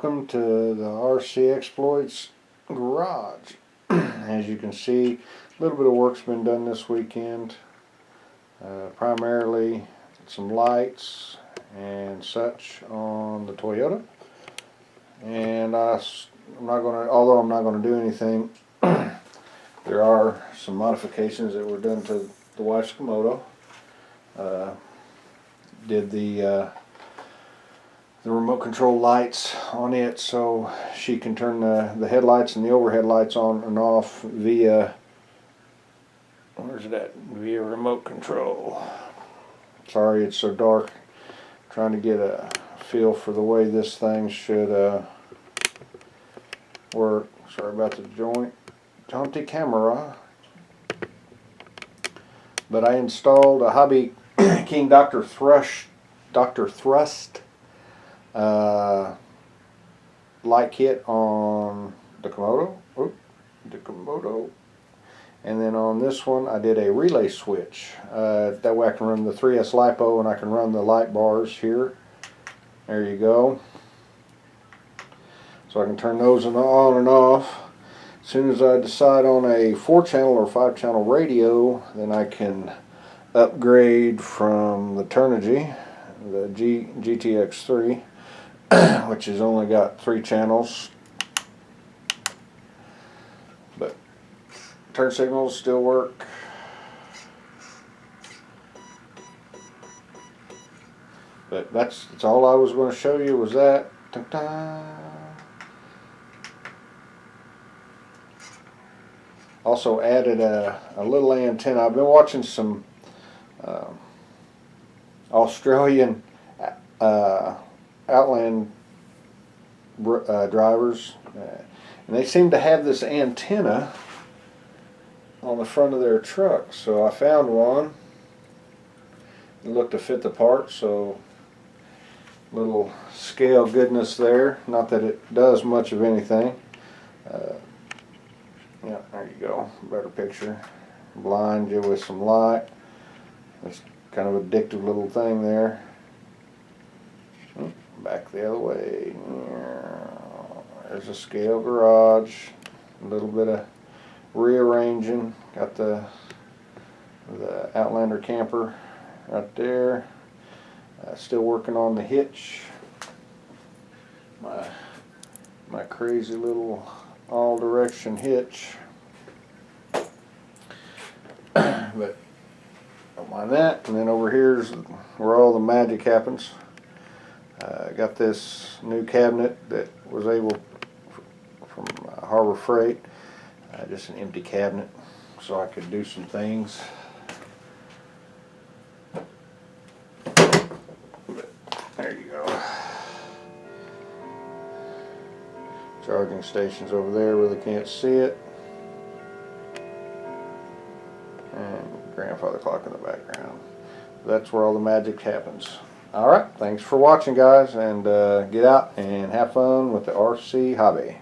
welcome to the RC Exploits garage. As you can see, a little bit of work's been done this weekend. Primarily some lights and such on the Toyota. And I'm not going to, although I'm not going to do anything, there are some modifications that were done to the wife's Komodo. Did the remote control lights on it so she can turn the headlights and the overhead lights on and off via, where's it at, via remote control. Sorry it's so dark, I'm trying to get a feel for the way this thing should work. Sorry about the jaunty camera. But I installed a Hobby King Dr. Thrust light kit on the Komodo. And then on this one I did a relay switch. That way I can run the 3S LiPo and I can run the light bars here. There you go. So I can turn those on and off. As soon as I decide on a 4-channel or 5-channel radio, then I can upgrade from the Turnigy, the GTX3, which has only got 3 channels. But turn signals still work. But that's all I was going to show you was that. Ta-da. Also added a little antenna. I've been watching some Australian Outland drivers, and they seem to have this antenna on the front of their truck. So I found one. It looked to fit the part, so little scale goodness there. Not that it does much of anything. Yeah, there you go. Better picture. Blind you with some light. It's kind of addictive little thing there. Back the other way. There's a scale garage. A little bit of rearranging. Got the Outlander camper right there. Still working on the hitch. My crazy little all-direction hitch. But don't mind that. And then over here's where all the magic happens. Got this new cabinet that was able from Harbor Freight. Just an empty cabinet, so I could do some things. But there you go. Charging stations over there, really can't see it. And grandfather clock in the background. That's where all the magic happens. Alright, thanks for watching guys, and get out and have fun with the RC hobby.